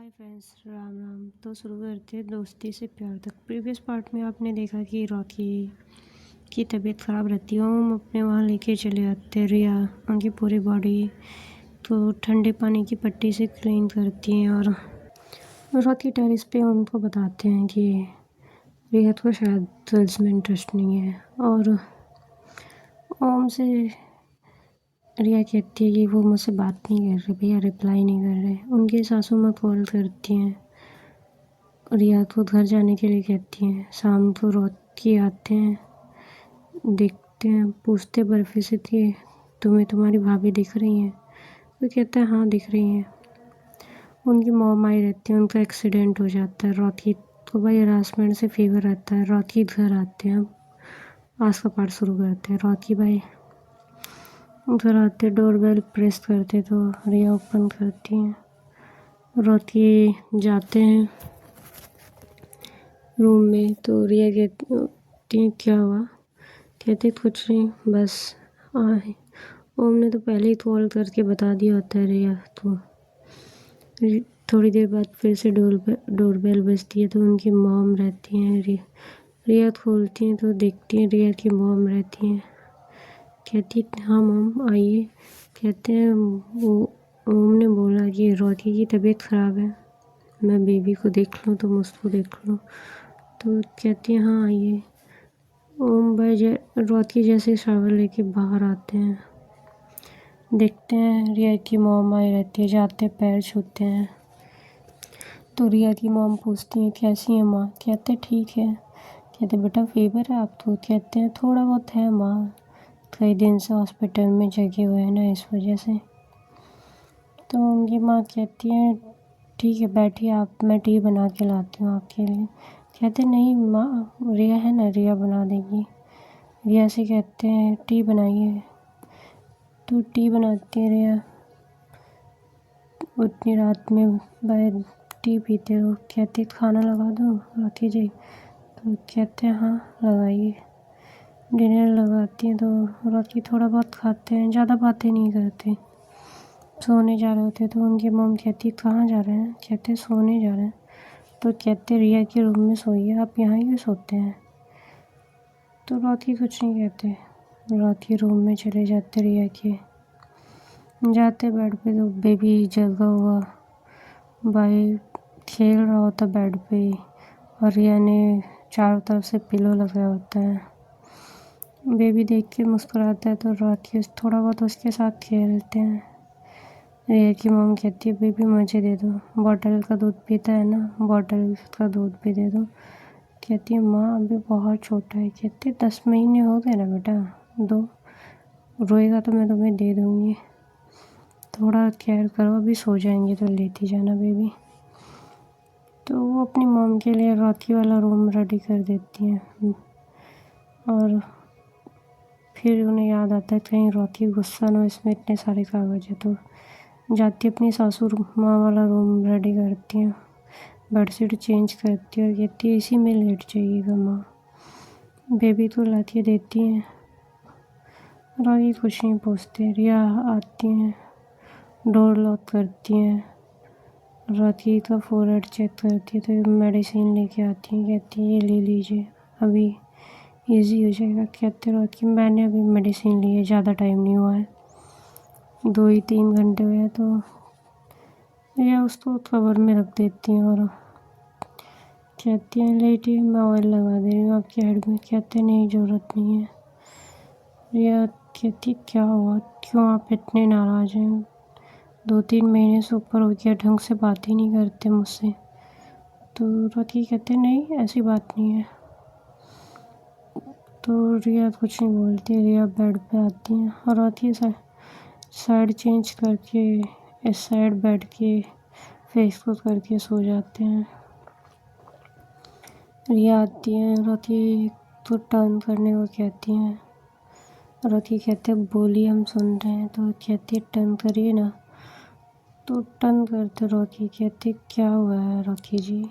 Hi friends, Ram Ram. तो शुरू करते हैं दोस्ती से प्यार तक। प्रीवियस पार्ट में आपने देखा कि रॉकी की तबीयत ख़राब रहती है। हम अपने वहाँ लेके चले जाते हैं रिया। उनकी पूरी बॉडी तो ठंडे पानी की पट्टी से क्लीन करती हैं और रॉकी टेरिस पे उनको बताते हैं कि रिया को शायद गर्ल्स में इंटरेस्ट नहीं है। और ओम से रिया कहती है कि वो मुझसे बात नहीं कर रहे, भैया रिप्लाई नहीं कर रहे। उनकी सासू माँ कॉल करती हैं, रिया को घर जाने के लिए कहती हैं। शाम को रॉकी आते हैं, देखते हैं, पूछते बर्फ़ी से कि तुम्हें तुम्हारी भाभी दिख रही हैं? तो कहता है हाँ दिख रही हैं। उनकी मॉम आई रहती है, उनका एक्सीडेंट हो जाता है। रॉकी को भाई हरासमेंट से फीवर आता है। रॉकी घर आते हैं, अब आज का पार्ट शुरू करते हैं। रॉकी भाई घर आते, डोरबेल प्रेस करते तो रिया ओपन करती हैं। रॉकी जाते हैं रूम में तो रिया कहती हैं क्या हुआ? कहते कुछ नहीं, बस आए। ओम ने तो पहले ही कॉल करके बता दिया होता है रिया तो। थोड़ी देर बाद फिर से डोरबेल बजती है तो उनकी मॉम रहती हैं। रिया खोलती हैं तो देखती हैं रिया की मॉम रहती हैं। कहती हाँ मॉम आइए। कहते हैं वो ओम ने बोला कि रॉकी की तबीयत ख़राब है, मैं बेबी को देख लूँ तो मुझको देख लूँ। तो कहती हैं हाँ आइए। ओम भाई रॉकी जैसे शावर लेके बाहर आते हैं, देखते हैं रिया की मॉम आई रहती है। जाते पैर छूते हैं तो रिया की मॉम पूछती है कैसी है माँ? कहते ठीक है। कहते बेटा फीवर है आपको? कहते हैं थोड़ा बहुत है माँ, कई दिन से हॉस्पिटल में जगे हुए हैं ना इस वजह से। तो उनकी माँ कहती है ठीक है बैठिए आप, मैं टी बना के लाती हूँ आपके लिए। कहते नहीं माँ, रिया है ना, रिया बना देगी। रिया से कहते हैं टी बनाइए, तो टी बनाती है रिया। उतनी रात में भाई टी पीते हो? कहती खाना लगा दूँ रॉकी जी? तो कहते हैं हाँ लगाइए। डिनर लगाती हैं तो रॉकी थोड़ा बहुत खाते हैं, ज़्यादा बातें नहीं करते। सोने जा रहे होते तो उनकी मॉम कहती कहाँ जा रहे हैं? कहते सोने जा रहे हैं। तो कहते रिया के रूम में सोइए, आप यहाँ क्यों सोते हैं? तो रॉकी कुछ नहीं कहते। रॉकी रूम में चले जाते रिया के। जाते बेड पे तो बेबी जगा हुआ भाई खेल रहा होता बेड पे ही, और रिया ने चारों तरफ से पिलो लगाया होता है। बेबी देख के मुस्कुराता है तो रॉकी थोड़ा बहुत उसके साथ खेलते हैं। रिया की मॉम कहती है बेबी मुझे दे दो, बॉटल का दूध पीता है ना, बॉटल का दूध भी दे दो। कहती है माँ अभी बहुत छोटा है। कहती 10 महीने हो गए ना बेटा, दो, रोएगा तो मैं तुम्हें दे दूँगी, थोड़ा केयर करो, अभी सो जाएंगे तो लेती जाना बेबी। तो वो अपनी मॉम के लिए रॉकी वाला रूम रेडी कर देती हैं। और फिर उन्हें याद आता है कहीं रॉकी गुस्सा ना हो, इसमें इतने सारे कागज़ है। तो जाती अपनी सासू माँ वाला रूम रेडी करती हैं, बेडशीट चेंज करती है और कहती है इसी में लेट जाइएगा माँ। बेबी को लाके देती हैं। रॉकी कुछ नहीं पूछते। रिया आती हैं, डोर लॉक करती हैं, रॉकी का फोरहेड चेक करती है तो मेडिसिन लेके आती हैं। कहती है ये ले लीजिए, अभी इजी हो जाएगा। कहते रॉकी मैंने अभी मेडिसिन ली है, ज़्यादा टाइम नहीं हुआ है, 2 ही 3 घंटे हुए हैं। तो रिया उसको कवर में रख देती हैं और कहती हैं लेटिए, मैं ऑयल लगा दे रही हूँ आपके हेड में। कहते नहीं ज़रूरत नहीं है। रिया कहती क्या हुआ, क्यों आप इतने नाराज़ हैं? 2-3 महीने से ऊपर हो गया, ढंग से बात ही नहीं करते मुझसे। तो रॉकी कहते नहीं ऐसी बात नहीं है। तो रिया कुछ नहीं बोलती। रिया बेड पे आती है और रॉकी साइड चेंज करके इस साइड बैठ के फेस को करके सो जाते हैं। रिया आती है, रॉकी तो टर्न करने को कहती हैं। रॉकी कहते बोलिए हम सुन रहे हैं। तो कहती टर्न करिए ना। तो टर्न करते रॉकी। कहते क्या हुआ है रॉकी जी?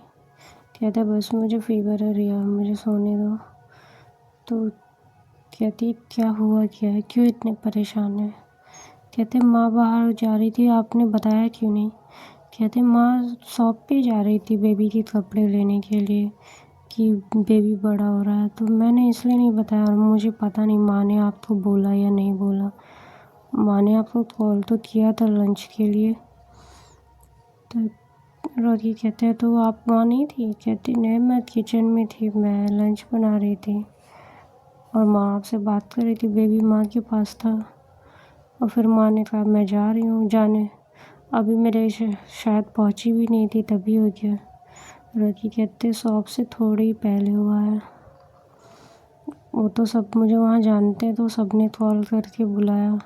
कहते बस मुझे फीवर है रिया, मुझे सोने दो। तो कहती क्या हुआ, क्या है, क्यों इतने परेशान है? कहते माँ बाहर जा रही थी, आपने बताया क्यों नहीं? कहते माँ शॉप पे जा रही थी बेबी के कपड़े लेने के लिए कि बेबी बड़ा हो रहा है, तो मैंने इसलिए नहीं बताया और मुझे पता नहीं माँ ने आपको बोला या नहीं बोला। माँ ने आपको कॉल तो किया था लंच के लिए। तो रॉकी कहते हैं तो आप वहाँ नहीं थी? कहती नहीं, मैं किचन में थी, मैं लंच बना रही थी और माँ आपसे बात कर रही थी, बेबी माँ के पास था। और फिर माँ ने कहा मैं जा रही हूँ जाने, अभी मेरे शायद पहुँची भी नहीं थी तभी हो गया। रॉकी कहते शॉप से थोड़ी ही पहले हुआ है, वो तो सब मुझे वहाँ जानते हैं तो सबने कॉल करके बुलाया।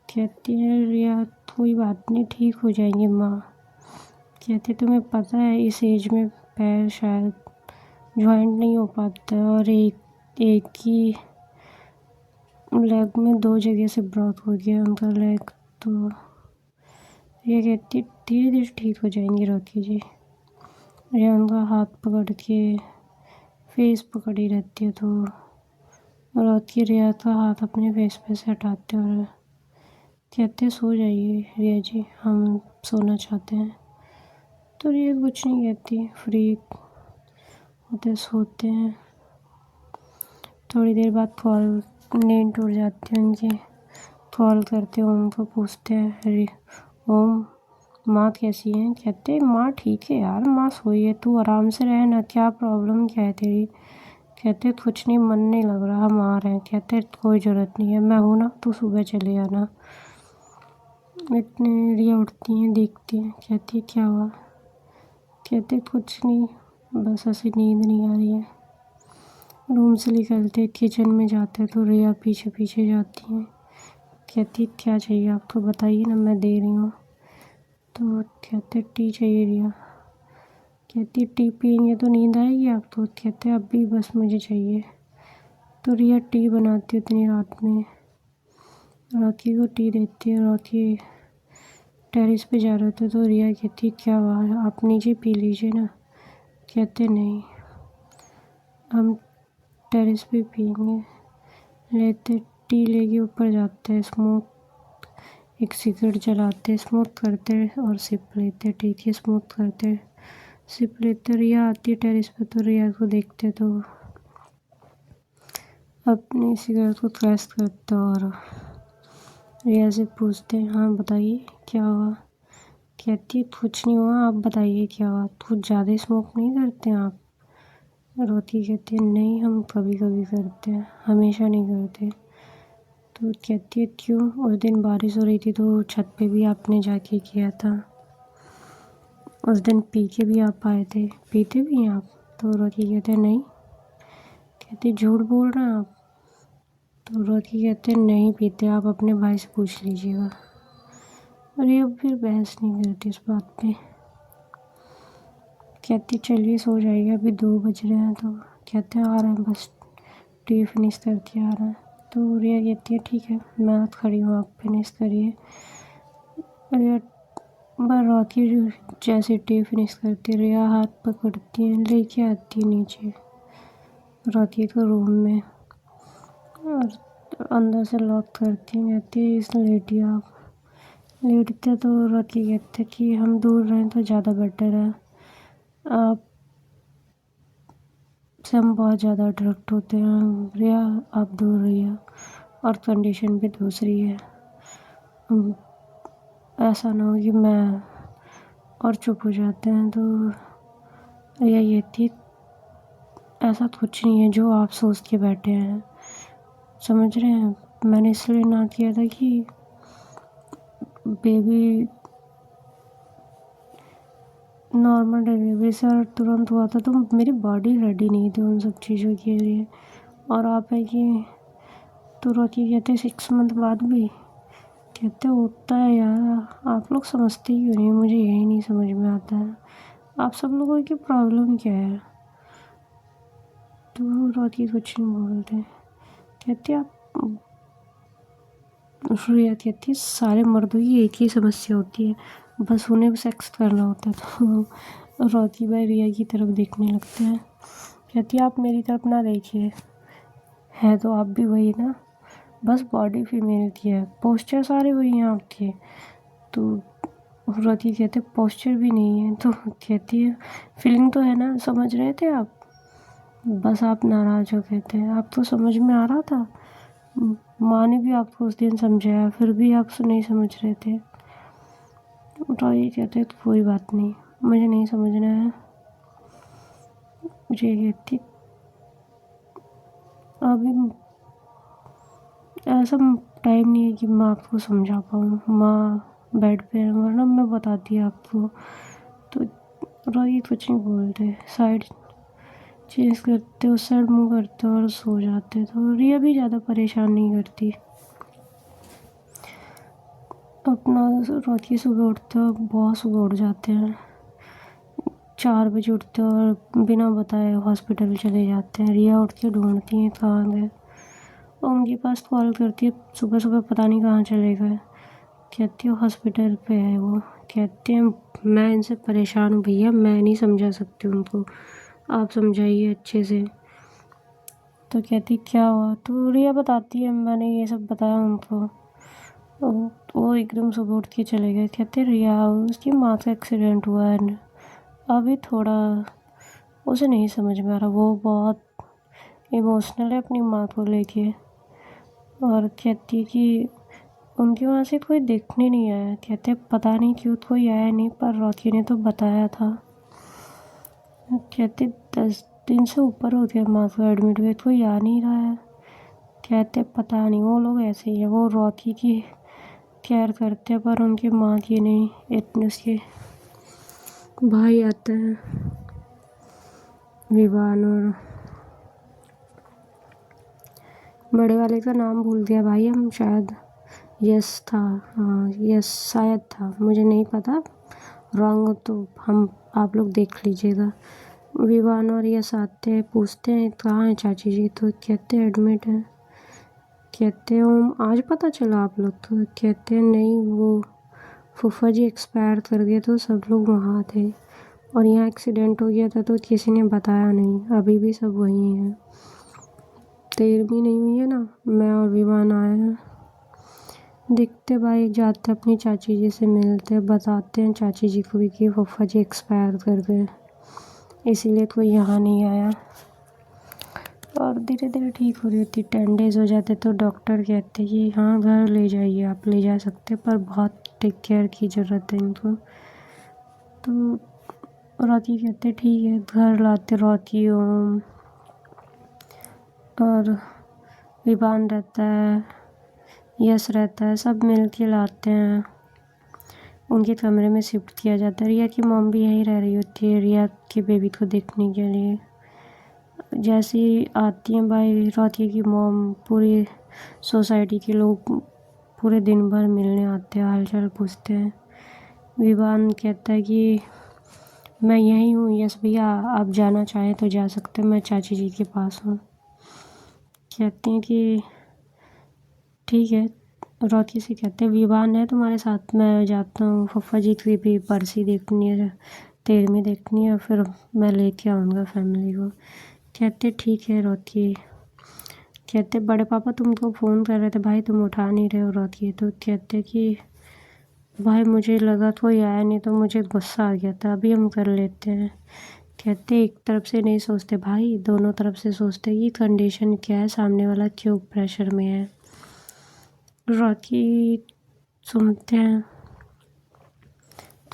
कहती है रिया कोई बात नहीं, ठीक हो जाएंगे माँ। कहते तुम्हें पता है इस एज में पैर शायद जॉइंट नहीं हो पाता है और एक ही लेग में 2 जगह से ब्लॉक हो गया उनका लेग। तो ये कहती धीरे धीरे ठीक हो जाएंगी रॉकी जी। ये उनका हाथ पकड़ के फेस पकड़ी रहती है तो रॉकी रिया का हाथ अपने फेस पे से हटाते और कहते सो जाइए रिया जी, हम सोना चाहते हैं। तो रिया कुछ नहीं कहती, फ्री होते सोते हैं। थोड़ी देर बाद कॉल नींद टूट जाती है उनकी। कॉल करते ओम को पूछते हैं अरे ओम माँ कैसी है? कहते माँ ठीक है यार, माँ सोई है, तू आराम से रह ना, क्या प्रॉब्लम क्या है तेरी? कहते कुछ नहीं, मन नहीं लग रहा, हम आ रहे हैं। कहते कोई ज़रूरत नहीं है, मैं हूँ ना, तू सुबह चले आना। इतने रिया उठती हैं, देखती हैं, कहती क्या हुआ? कहते कुछ नहीं, बस ऐसी नींद नहीं आ रही है। रूम से निकलते किचन में जाते तो रिया पीछे पीछे जाती हैं। कहती क्या चाहिए आपको, बताइए ना, मैं दे रही हूँ। तो कहते टी चाहिए रिया। कहती टी पियेंगे तो नींद आएगी आपको? कहते अब भी बस मुझे चाहिए। तो रिया टी बनाती है इतनी रात में, रॉकी को टी देती है। रॉकी टेरेस पे जा रहे थे तो रिया कहती क्या हुआ, आप नीचे पी लीजिए ना। कहते नहीं, हम टेरेस पे पियेंगे। लेते टी लेके ऊपर जाते हैं, स्मोक एक सिगरेट जलाते, स्मोक करते और सिप लेते, ठीक है स्मोक करते सिप लेते। रिया आती है टेरेस पे तो रिया को देखते तो अपनी सिगरेट को क्रैश करते और रिया से पूछते हाँ बताइए क्या हुआ? कहती कुछ नहीं हुआ, आप बताइए क्या हुआ, कुछ ज़्यादा स्मोक नहीं करते आप? रोती कहती है नहीं, हम कभी कभी करते हैं, हमेशा नहीं करते। तो कहती है क्यों? उस दिन बारिश हो रही थी तो छत पे भी आपने जाके किया था, उस दिन पी के भी आप आए थे, पीते भी हैं आप? तो रोती कहते नहीं। कहती झूठ बोल रहे हैं आप? तो रोती कहते नहीं पीते, आप अपने भाई से पूछ लीजिएगा। अरे अब फिर बहस नहीं करती इस बात पे। कहती चलिए सो जाइए, अभी 2 बज रहे हैं। तो कहते आ रहे हैं, बस टी फिनिश करके आ रहे हैं। तो रिया कहती है ठीक है, मैं हाथ खड़ी हूँ, आप फिनिश करिए। रिया बस रॉकी जैसे टी फिनिश करती, रिया हाथ पकड़ती है, लेके आती है नीचे रॉकी को रूम में और अंदर से लॉक करती है। कहती है इस लेटिए आप। लेटते तो रॉकी कहते कि हम दूर रहें तो ज़्यादा बेटर है, आप से हम बहुत ज़्यादा अट्रैक्ट होते हैं। रिया आप दूर रहिए, और कंडीशन भी दूसरी है, ऐसा ना हो कि मैं और चुप हो जाते हैं। तो रिया ये थी ऐसा कुछ नहीं है जो आप सोच के बैठे हैं, समझ रहे हैं? मैंने इसलिए ना किया था कि बेबी नॉर्मल डिलीवरी से और तुरंत हुआ था तो मेरी बॉडी रेडी नहीं थी उन सब चीज़ों के लिए। और आप है कि तो रोकी कहते 6 मंथ बाद भी कहते होता है यार, आप लोग समझते ही क्यों नहीं, मुझे यही नहीं समझ में आता है आप सब लोगों की प्रॉब्लम क्या है। तो रोकी कुछ नहीं बोलते। कहते आप रिया कहती सारे मर्दों की एक ही समस्या होती है, बस उन्हें सेक्स करना होता है। तो रॉकी भाई रिया की तरफ देखने लगते हैं। कहती आप मेरी तरफ ना देखिए, है तो आप भी वही ना, बस बॉडी फीमेल की है, पोस्चर सारे वही हैं आपके। तो रोती कहते पोस्चर भी नहीं है। तो कहती है फीलिंग तो है ना, समझ रहे थे आप, बस आप नाराज़ हो। कहते हैं आप तो समझ में आ रहा था, माँ ने भी आपको उस दिन समझाया, फिर भी आप नहीं समझ रहे थे। तो ये कहते तो कोई बात नहीं, मुझे नहीं समझना है। मुझे कहती अभी ऐसा टाइम नहीं है कि मैं आपको समझा पाऊँ, माँ बेड पे है, वरना मैं बताती आपको। तो रोहित कुछ नहीं बोलते, साइड चेंज करते, उस साइड मुँह करते और सो जाते। तो रिया भी ज़्यादा परेशान नहीं करती। अपना रात की सुबह उठते हो, बहुत सुबह उठ जाते हैं, 4 बजे उठते और बिना बताए हॉस्पिटल चले जाते हैं। रिया उठ के ढूंढती है कहाँ गए, और उनके पास कॉल करती है, सुबह सुबह पता नहीं कहाँ चले गए। कहती है हॉस्पिटल पे है वो। कहते हैं मैं इनसे परेशान हूँ भैया, मैं नहीं समझा सकती उनको, आप समझाइए अच्छे से। तो कहती क्या हुआ, तो रिया बताती है मैंने ये सब बताया उनको। वो एकदम सुबह उठ के चले गए। कहते रिया उसकी माँ का एक्सीडेंट हुआ है, अभी थोड़ा उसे नहीं समझ में आ रहा, वो बहुत इमोशनल है अपनी माँ को लेके। और कहती कि उनके वहाँ से कोई देखने नहीं आया। कहते पता नहीं क्यों कोई आया नहीं, पर रॉकी ने तो बताया था। कहते 10 दिन से ऊपर हो गया माँ को एडमिट हुए, कोई आ नहीं रहा है। कहते पता नहीं, वो लोग ऐसे ही है, वो रॉकी की केयर करते हैं पर उनकी माँ की नहीं। इतने उसके भाई आते हैं विवान, और बड़े वाले का नाम भूल गया भाई हम, शायद यस था, हाँ यस शायद था, मुझे नहीं पता, रॉन्ग हो तो हम आप लोग देख लीजिएगा। विवान और यस आते हैं, पूछते हैं कहाँ हैं चाची जी, तो कहते हैं एडमिट है। कहते हैं आज पता चला आप लोग, तो कहते हैं नहीं, वो फूफा जी एक्सपायर कर गए तो सब लोग वहाँ थे, और यहाँ एक्सीडेंट हो गया था तो किसी ने बताया नहीं, अभी भी सब वहीं हैं। 13वीं नहीं हुई है ना, मैं और विवान आए हैं। दिखते भाई, जाते अपनी चाची जी से मिलते, बताते हैं चाची जी को भी कि फूफा जी एक्सपायर कर गए, इसीलिए कोई यहाँ नहीं आया। और धीरे धीरे ठीक हो रही थी, 10 डेज़ हो जाते तो डॉक्टर कहते कि हाँ घर ले जाइए, आप ले जा सकते, पर बहुत टेक केयर की ज़रूरत है इनको। तो रॉकी कहते ठीक है, घर लाते रॉकी ओम और विवान रहता है, यस रहता है, सब मिल के लाते हैं, उनके कमरे में शिफ्ट किया जाता है। रिया की मॉम भी यहीं रह रही होती है रिया के बेबी को देखने के लिए। जैसे ही आती हैं भाई रॉकी की मॉम, पूरी सोसाइटी के लोग पूरे दिन भर मिलने आते हैं, हालचाल पूछते हैं। विवान कहता है कि मैं यहीं हूँ यस भैया, आप जाना चाहें तो जा सकते हैं, मैं चाची जी के पास हूँ। कहते हैं कि ठीक है, रॉकी से कहते हैं विवान है तुम्हारे साथ, मैं जाता हूँ, फूफा जी की भी बरसी देखनी है, 13वीं देखनी है, फिर मैं लेके आऊँगा फैमिली को। कहते ठीक है रॉकी। कहते बड़े पापा तुमको फ़ोन कर रहे थे भाई, तुम उठा नहीं रहे हो रॉकी। तो कहते कि भाई मुझे लगा कोई आया नहीं तो मुझे गुस्सा आ गया था, अभी हम कर लेते हैं। कहते एक तरफ से नहीं सोचते भाई, दोनों तरफ से सोचते कि कंडीशन क्या है, सामने वाला क्यों प्रेशर में है। रॉकी सुनते हैं,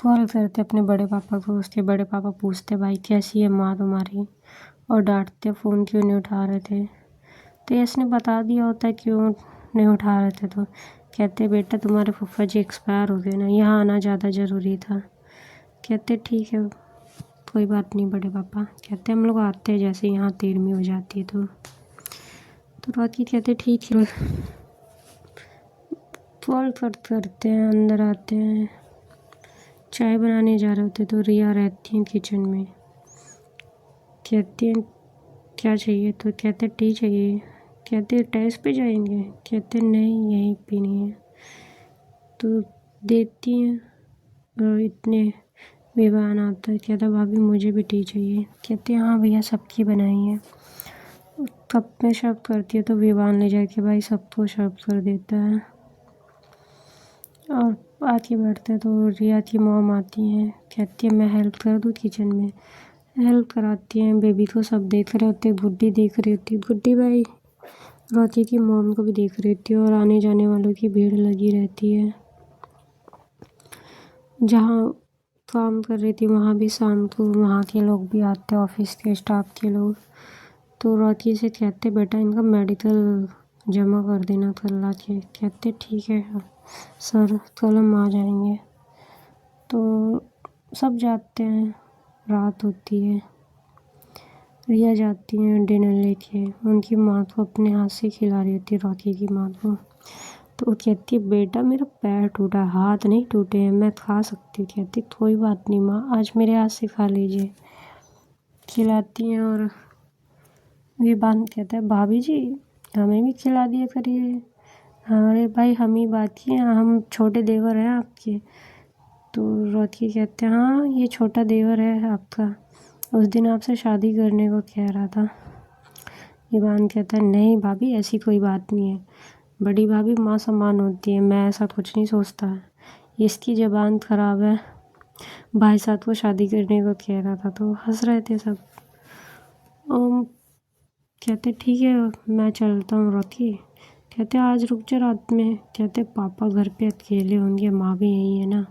कॉल करते अपने बड़े पापा को, उसके बड़े पापा पूछते भाई कैसी है माँ तुम्हारी, और डांटते फ़ोन क्यों नहीं उठा रहे थे। तो यस ने बता दिया होता क्यों नहीं उठा रहे थे। तो कहते बेटा तुम्हारे फूफा जी एक्सपायर हो गए ना, यहाँ आना ज़्यादा ज़रूरी था। कहते ठीक है कोई बात नहीं बड़े पापा। कहते हम लोग आते हैं जैसे यहाँ 13वीं हो जाती है तो रॉकी कहते ठीक है। कॉल करते हैं, अंदर आते हैं, चाय बनाने जा रहे होते तो रिया रहती हैं किचन में। कहती हैं क्या चाहिए, तो कहते टी चाहिए। कहते टेरेस पे जाएंगे, कहते नहीं यहीं पीनी है। तो देती हैं, और इतने विवान आता है, कहता भाभी मुझे भी टी चाहिए। कहते हाँ भैया सबकी बनाई है। कप में सर्व करती है तो विवान ले जाके भाई सबको सर्व कर देता है। और आके बैठते तो रिया की मॉम आती हैं, कहती है मैं हेल्प कर दूँ किचन में। हेल्प कराती हैं। बेबी को सब देख रहे होते, गुड्डी देख रही होती। गुड्डी भाई रॉकी की मॉम को भी देख रही थी और आने जाने वालों की भीड़ लगी रहती है। जहाँ काम कर रही थी वहाँ भी शाम को वहाँ के लोग भी आते, ऑफिस के स्टाफ के लोग। तो रॉकी से कहते बेटा इनका मेडिकल जमा कर देना कल आके। कहते ठीक है सर, कल हम आ जाएंगे। तो सब जाते हैं, रात होती है। रिया जाती है डिनर लेके, उनकी माँ को अपने हाथ से खिला रही होती है, रॉकी की माँ को। तो वो कहती है बेटा मेरा पैर टूटा, हाथ नहीं टूटे हैं, मैं खा सकती हूँ। कहती कोई बात नहीं माँ, आज मेरे हाथ से खा लीजिए। खिलाती हैं। और विवान कहता है भाभी जी हमें भी खिला दिया करिए। अरे भाई हम ही बाकी हैं, हम छोटे देवर हैं आपके। तो रॉकी कहते हैं हाँ ये छोटा देवर है आपका, उस दिन आपसे शादी करने को कह रहा था। विवान कहता है नहीं भाभी ऐसी कोई बात नहीं है, बड़ी भाभी माँ समान होती है, मैं ऐसा कुछ नहीं सोचता है। इसकी ज़बान ख़राब है, भाई साहब को शादी करने को कह रहा था। तो हंस रहे थे सब। ओम कहते ठीक है मैं चलता हूँ रॉकी। कहते आज रुक जा रात में। कहते पापा घर पे अकेले होंगे, माँ भी यहीं है ना।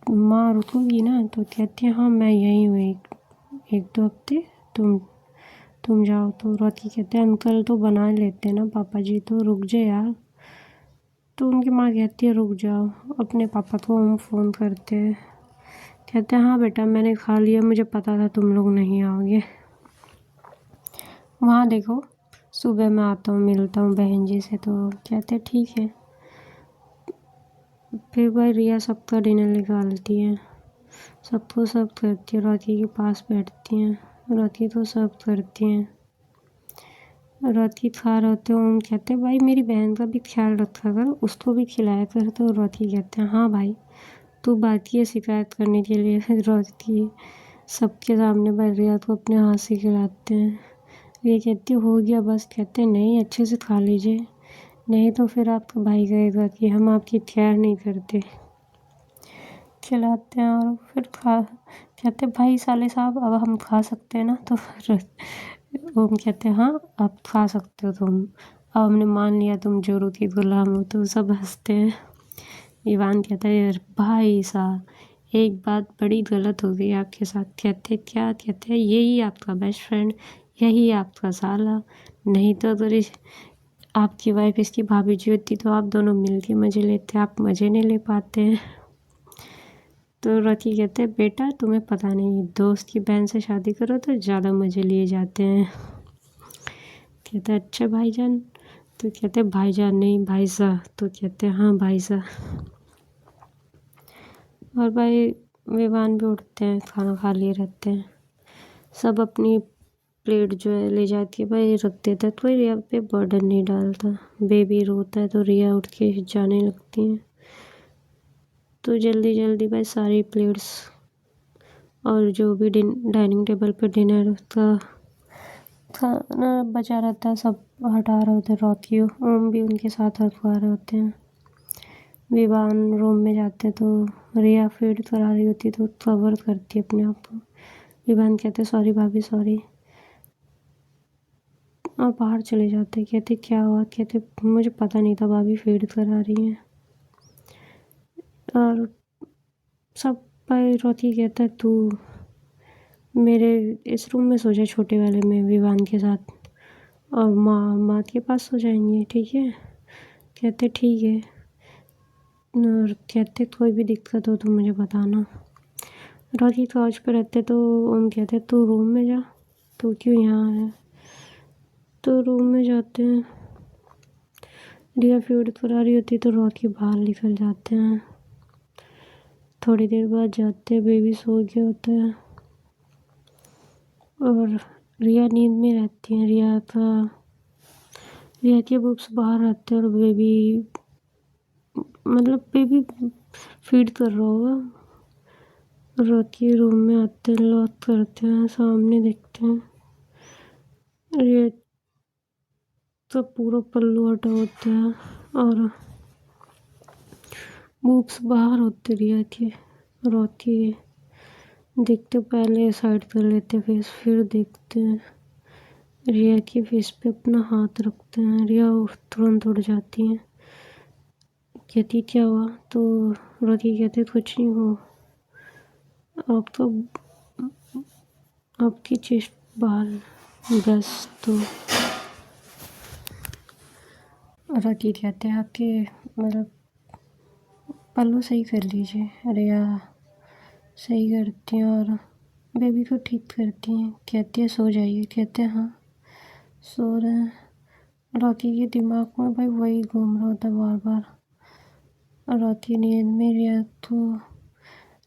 माँ रुकोगी ना? तो कहती है हाँ मैं यहीं हूँ एक दो हफ्ते, तुम जाओ। तो रॉकी कहते हैं अंकल तो बना लेते हैं ना पापा जी, तो रुक जाए यार। तो उनकी माँ कहती है रुक जाओ, अपने पापा को हम फ़ोन करते हैं। कहते हैं हाँ बेटा मैंने खा लिया, मुझे पता था तुम लोग नहीं आओगे। वहाँ देखो सुबह मैं आता हूँ, मिलता हूँ बहन जी से। तो कहते ठीक है। फिर भाई रिया सबका डिनर निकालती है, सबको सर्व करती है, रॉकी के पास बैठती हैं, रॉकी को सर्व करती हैं। रॉकी खा रहे होते हैं, ओम कहते हैं भाई मेरी बहन का भी ख्याल रखा कर, उसको भी खिलाया कर। तो रॉकी कहते हैं हाँ भाई तू बाकी है शिकायत करने के लिए। रॉकी सबके सामने भाई रिया को अपने हाथ से खिलाते हैं। ये कहती हो गया बस। कहते हैं नहीं अच्छे से खा लीजिए, नहीं तो फिर आपका भाई कहेगा कि हम आपकी केयर नहीं करते। खिलाते हैं और फिर कहते भाई साले साहब अब हम खा सकते हैं ना? तो फिर ओम कहते हैं हाँ अब खा सकते हो तुम, अब हमने मान लिया तुम जोरू की गुलाम हो। तो सब हंसते हैं। ईवान कहता है यार भाई साहब एक बात बड़ी गलत हो गई आपके साथ। कहते क्या? कहते हैं यही आपका बेस्ट फ्रेंड, यही आपका साला, नहीं तो अगर आपकी वाइफ इसकी भाभी जी होती तो आप दोनों मिलके मज़े लेते, आप मज़े नहीं ले पाते हैं। तो रॉकी कहते हैं बेटा तुम्हें पता नहीं, दोस्त की बहन से शादी करो तो ज़्यादा मज़े लिए जाते हैं। कहते हैं अच्छा भाईजान। तो कहते हैं भाईजान नहीं भाई साहब। तो कहते हैं हाँ भाई साहब। और भाई विवान भी उठते हैं, खाना खा लिए रहते हैं, सब अपनी प्लेट जो है ले जाती है, भाई रख देता है। तो रिया पे बर्डन नहीं डालता। बेबी रोता है तो रिया उठ के जाने लगती हैं। तो जल्दी जल्दी भाई सारी प्लेट्स और जो भी डाइनिंग टेबल पर डिनर का खाना बचा रहता है सब हटा रहे होते हैं। रॉकी ओम भी उनके साथ हटवा रहे होते हैं। विवान रूम में जाते तो रिया फीड करा रही होती तो कवर करती है अपने आप को। विवान कहते सॉरी भाभी सॉरी, और बाहर चले जाते। कहते क्या हुआ? कहते मुझे पता नहीं था भाभी फीड करा रही हैं। और सब भाई रॉकी कहता है तू मेरे इस रूम में सो जा, छोटे वाले में विवान के साथ, और माँ के पास सो जाएंगे ठीक है? कहते ठीक है। और कहते कोई भी दिक्कत हो तो मुझे बताना। रॉकी काउच पे रहते तो हम कहते तू रूम में जा, तू क्यों यहाँ है? तो रूम में जाते हैं। रिया फीड करा रही होती तो रॉकी बाहर निकल जाते हैं। थोड़ी देर बाद जाते हैं, बेबी सो गया होता है और रिया नींद में रहती है। रिया के बुक्स बाहर रहते हैं और बेबी फीड कर रहा होगा। रॉकी रूम में आते हैं, लॉक करते हैं, सामने देखते हैं रिया तो पूरा पल्लू हटा होता है और बूब्स बाहर होते रिया की रोती है। देखते पहले साइड कर लेते फेस, फिर देखते हैं। रिया की फेस पे अपना हाथ रखते हैं। रिया तुरंत उड़ जाती है। कहती क्या हुआ? तो रोती कहते कुछ नहीं हो, आप तो आपकी चेस्ट बाहर, बस। तो रोती कहते हैं आपके मतलब पल्लू सही कर लीजिए। रिया सही करती हैं और बेबी को ठीक करती हैं। कहती है सो जाइए। कहते हैं हाँ सो रहे हैं। रॉकी के दिमाग में भाई वही घूम रहा होता बार बार। रॉकी नींद में,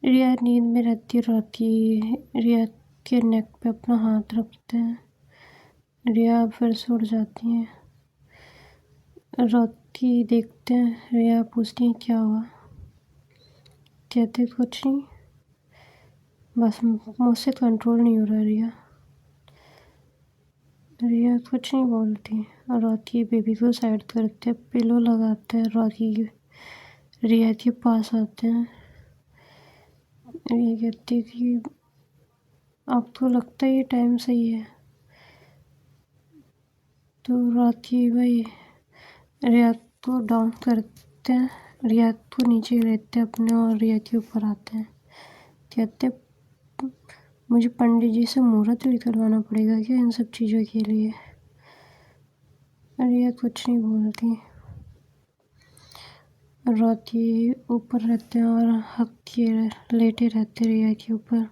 रिया नींद में रहती है। रॉकी रिया के नेक पे अपना हाथ रखते हैं। रिया फिर से उड़ जाती है। रॉकी देखते हैं। रिया पूछती है क्या हुआ? कहते कुछ नहीं, बस मुझसे कंट्रोल नहीं हो रहा। रिया कुछ नहीं बोलती। रॉकी बेबी को साइड करते पिलो लगाते हैं। रॉकी रिया के पास आते हैं। रिया कहती कि आपको लगता है ये टाइम सही है? तो रॉकी भाई रिया को डाउन करते हैं। रिया को नीचे लेते अपने और रिया के ऊपर आते हैं। कहते मुझे पंडित जी से मुहूर्त निकलवाना पड़ेगा क्या इन सब चीज़ों के लिए? रिया कुछ नहीं बोलती। रॉकी ऊपर रहते हैं और हक के लेटे रहते रिया के ऊपर,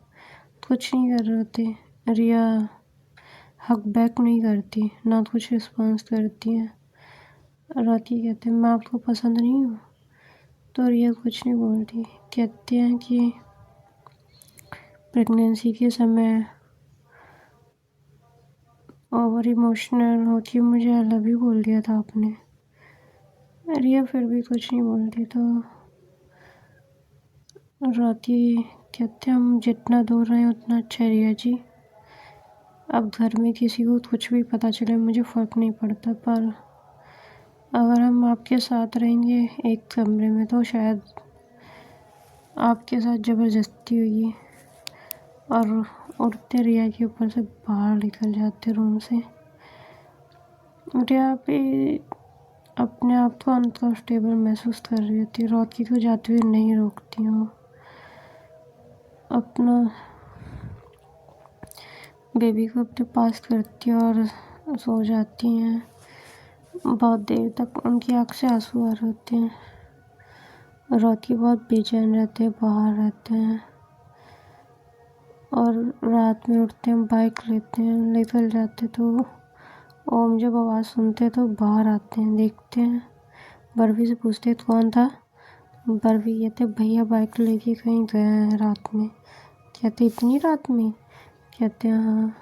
कुछ नहीं कर रहे होते। रिया हक बैक नहीं करती, ना कुछ रिस्पॉन्स करती है। रॉकी कहते हैं मैं आपको पसंद नहीं हूँ? तो रिया कुछ नहीं बोलती। कहते हैं कि प्रेगनेंसी के समय ओवर इमोशनल होती, मुझे आई लव यू बोल दिया था आपने। रिया फिर भी कुछ नहीं बोलती। तो रॉकी कहते हम जितना दूर रहें उतना अच्छा है रिया जी। अब घर में किसी को कुछ भी पता चले मुझे फ़र्क नहीं पड़ता, पर अगर हम आपके साथ रहेंगे एक कमरे में तो शायद आपके साथ ज़बरदस्ती हुई। और उड़ते रिया के ऊपर से बाहर निकल जाते रूम से। रिया पे अपने आप को अनकंफर्टेबल महसूस कर रही होती। रॉकी को जाते हुए नहीं रोकती हूँ। अपना बेबी को अपने पास करती है और सो जाती हैं। बहुत देर तक उनकी आँख से आंसू आ रहे होते हैं। रॉकी बहुत बेचैन रहते हैं, बाहर रहते हैं और रात में उठते हैं, बाइक लेते हैं, निकल जाते। तो ओम जब आवाज़ सुनते तो बाहर आते हैं, देखते हैं। बर्फी से पूछते कौन था? बर्फी कहते भैया बाइक लेके कहीं गए हैं रात में। कहते इतनी रात में? कहते हैं हाँ।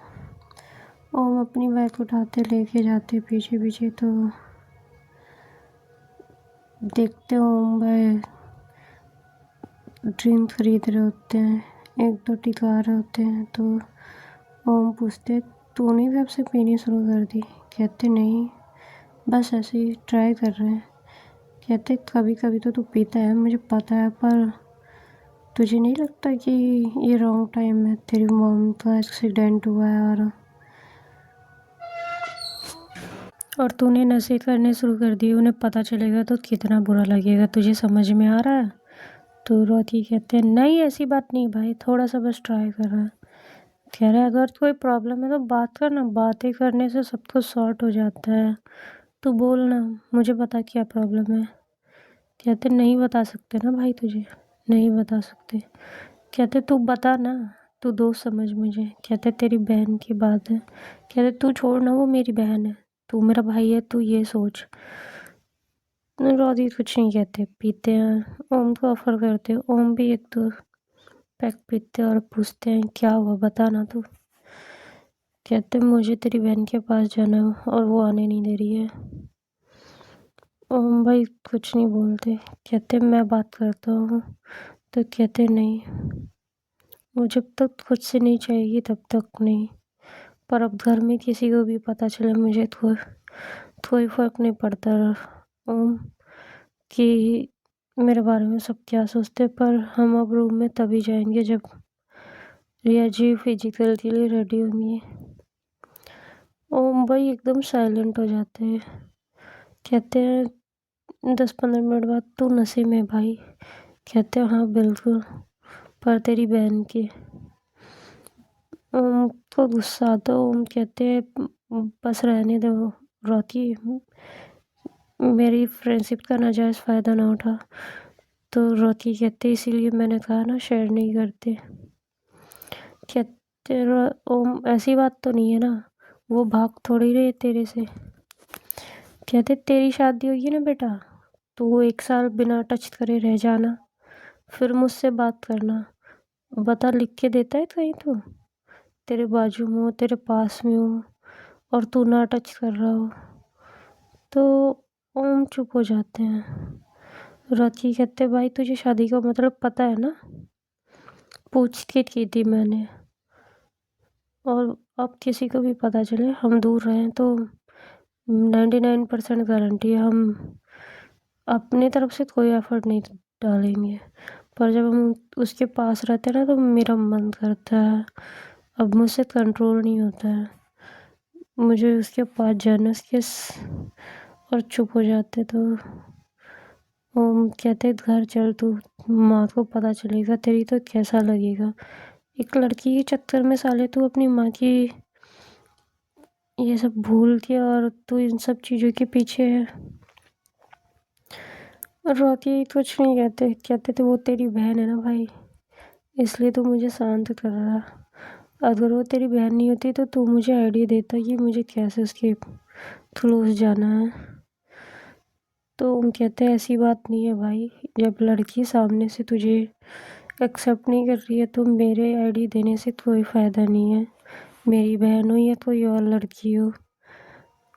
ओम अपनी बाइक उठाते लेके जाते पीछे पीछे। तो देखते ओम भाई ड्रिंक खरीद रहे होते हैं, एक दो टिका रहे होते हैं। तो ओम पूछते तूने भी अब से पीनी शुरू कर दी? कहते नहीं, बस ऐसे ही ट्राई कर रहे हैं। कहते कभी कभी तो तू पीता है मुझे पता है, पर तुझे नहीं लगता कि ये रॉन्ग टाइम है? तेरी मॉम का एक्सीडेंट हुआ है और तूने नशे करने शुरू कर दिए, उन्हें पता चलेगा तो कितना बुरा लगेगा, तुझे समझ में आ रहा है? तो रॉकी कहते हैं नहीं ऐसी बात नहीं भाई, थोड़ा सा बस ट्राई कर रहा है। कह रहा है अगर कोई प्रॉब्लम है तो बात करना, बातें करने से सब कुछ सॉर्ट हो जाता है। तू बोलना, मुझे बता क्या प्रॉब्लम है। कहते नहीं बता सकते ना भाई, तुझे नहीं बता सकते। कहते तू बता ना, तू दोस्त समझ मुझे। कहते तेरी बहन की बात है। कहते तू छोड़ ना, वो मेरी बहन है, तू मेरा भाई है, तू ये सोच। रॉकी कुछ नहीं कहते, पीते हैं। ओम को ऑफर करते हैं। ओम भी एक दो पैक पीते हैं और पूछते हैं क्या हुआ बता ना तू। कहते मुझे तेरी बहन के पास जाना है और वो आने नहीं दे रही है। ओम भाई कुछ नहीं बोलते। कहते मैं बात करता हूँ। तो कहते नहीं, वो जब तक खुद से नहीं चाहेगी तब तक नहीं, पर अब घर में किसी को भी पता चले मुझे कोई फ़र्क नहीं पड़ता ओम कि मेरे बारे में सब क्या सोचते, पर हम अब रूम में तभी जाएंगे जब रिया जी फिजिकल के लिए रेडी होंगी। ओम भाई एकदम साइलेंट हो जाते हैं, कहते हैं 10-15 मिनट बाद, तू नशे में भाई? कहते हैं हाँ बिल्कुल, पर तेरी बहन की। ओम को गुस्सा आता है, ओम कहते हैं बस रहने दो रोती, मेरी फ्रेंडशिप का नाजायज़ फ़ायदा ना उठा। तो रोती कहते इसीलिए मैंने कहा ना शेयर नहीं करते। कहते ओम ऐसी बात तो नहीं है ना, वो भाग थोड़ी रहे तेरे से। कहते तेरी शादी होगी ना बेटा, तो वो 1 साल बिना टच करे रह जाना, फिर मुझसे बात करना। बता लिख के देता है कहीं तो, तेरे बाजू में हो, तेरे पास में हो, और तू ना टच कर रहा हो। तो ओम चुप हो जाते हैं। राखी कहते भाई तुझे शादी का मतलब पता है ना? पूछ के की थी मैंने, और अब किसी को भी पता चले हम दूर रहें तो 99% गारंटी है हम अपनी तरफ से कोई एफर्ट नहीं डालेंगे। पर जब हम उसके पास रहते हैं ना, तो मेरा मन करता है, अब मुझसे कंट्रोल नहीं होता है, मुझे उसके पास जाना उसके और चुप हो जाते। तो ओम कहते घर चल तू, माँ को पता चलेगा तेरी तो कैसा लगेगा। एक लड़की के चक्कर में साले तू अपनी माँ की ये सब भूल के और तू इन सब चीज़ों के पीछे है। रॉकी कुछ नहीं कहते, कहते थे वो तेरी बहन है ना भाई, इसलिए तू मुझे शांत कर रहा। अगर वो तेरी बहन नहीं होती तो तू मुझे आइडिया देता कि मुझे कैसे उसके क्लोज जाना है। तो हम कहते हैं ऐसी बात नहीं है भाई, जब लड़की सामने से तुझे एक्सेप्ट नहीं कर रही है तो मेरे आईडी देने से कोई फ़ायदा नहीं है, मेरी बहन हो या कोई और लड़की हो।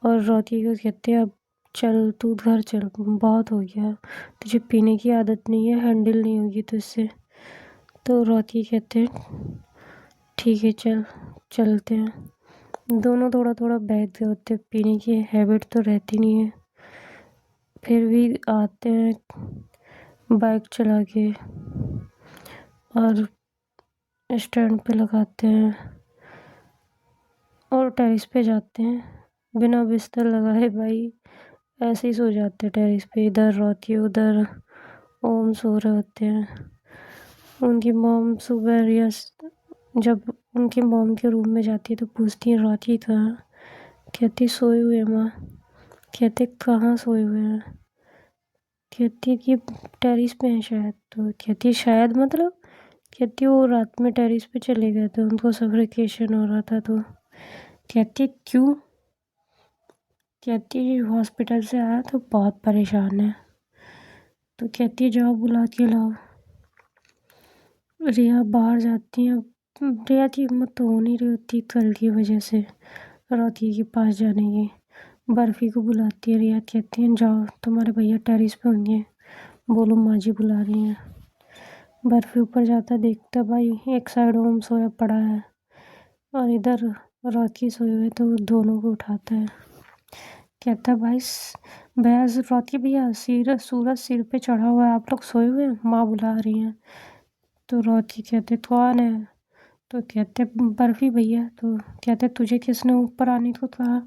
और रॉकी को कहते हैं अब चल तू घर चल, बहुत हो गया, तुझे पीने की आदत नहीं है, हैंडल नहीं होगी तुझसे। तो रॉकी कहते हैं ठीक है चल चलते हैं। दोनों थोड़ा थोड़ा बहक गए होते, पीने की हैबिट तो रहती नहीं है, फिर भी आते हैं बाइक चला के और स्टैंड पे लगाते हैं और टेरेस पे जाते हैं बिना बिस्तर लगाए भाई, ऐसे ही सो जाते हैं टेरेस पे। इधर रोती उधर ओम सो रहे होते हैं। उनकी मॉम सुबह रिया जब उनकी मॉम के रूम में जाती है तो पूछती है रोती कहाँ? कहती सोए हुए माँ। कहते कहाँ सोए हुए हैं? कहती कि टेरेस पे हैं शायद। तो कहती शायद मतलब? कहती वो रात में टेरेस पे चले गए थे, उनको सफोकेशन हो रहा था। तो कहती क्यों? कहती हॉस्पिटल से आया तो बहुत परेशान है। तो कहती जाओ बुला के लाओ। रिया बाहर जाती है, रिया की हिम्मत तो हो नहीं रही होती कल की वजह से रॉकी के पास जाने की। बर्फ़ी को बुलाती है, रिया कहती है जाओ तुम्हारे भैया टेरेस पे होंगे, बोलो माँ जी बुला रही हैं। बर्फ़ी ऊपर जाता देखता भाई एक साइड ओम सोया पड़ा है और इधर रॉकी सोए हुए, तो दोनों को उठाता है। कहता भाई भैया रॉकी भैया सूरज सिर पे चढ़ा हुआ है, आप लोग सोए हुए हैं, माँ बुला रही हैं। तो रॉकी कहते कौन है? तो कहते बर्फ़ी भैया। तो कहते तुझे किसने ऊपर आने को कहा?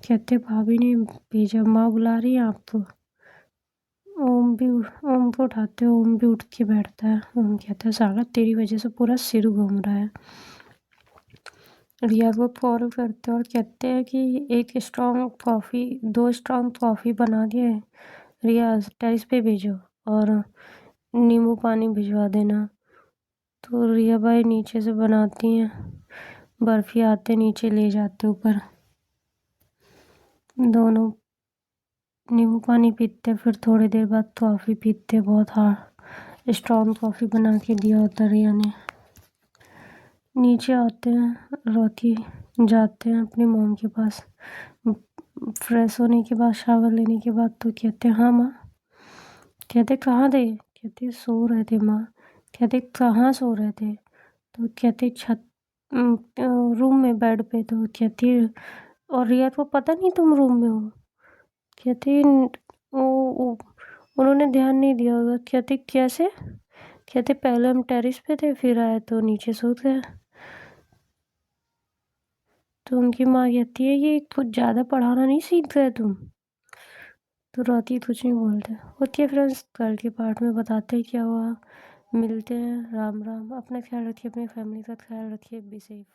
कहते भाभी ने भेजा, माँ बुला रही है आपको। ओम को उठाते हो, ओम भी उठ के बैठता है। ओम कहता है साला तेरी वजह से पूरा सिर घूम रहा है। रिया को कॉल करते हैं और कहते हैं कि 2 स्ट्रॉन्ग कॉफ़ी बना दिए, रिया टेरेस पे भेजो और नींबू पानी भिजवा देना। तो रिया भाई नीचे से बनाती हैं, बर्फ़ी आते नीचे ले जाते ऊपर, दोनों नींबू पानी पीते, फिर थोड़ी देर बाद कॉफ़ी पीते। बहुत हार्ड स्ट्रॉन्ग कॉफ़ी बना के दिया होता रिया ने। नीचे आते हैं, रॉकी जाते हैं अपनी मॉम के पास, फ्रेश होने के बाद शावर लेने के बाद। तो कहते हैं हाँ माँ। कहते कहाँ थे? कहते सो रहे थे माँ। कहते कहाँ सो रहे थे? तो कहते छत रूम में बेड पे। तो कहती और रिया को पता नहीं तुम रूम में हो? कहती ओ उन्होंने ध्यान नहीं दिया होगा। कहते कैसे? कहते पहले हम टेरेस पे थे, फिर आए तो नीचे सो गए। तो उनकी माँ कहती है कि कुछ ज़्यादा पढ़ाना नहीं सीख गए तुम? तो रोती कुछ नहीं बोलते। ओके फ्रेंड्स, कल के पार्ट में बताते हैं क्या हुआ। मिलते हैं। राम राम। अपना ख्याल रखिए, अपनी फैमिली का ख्याल रखिए। Be safe.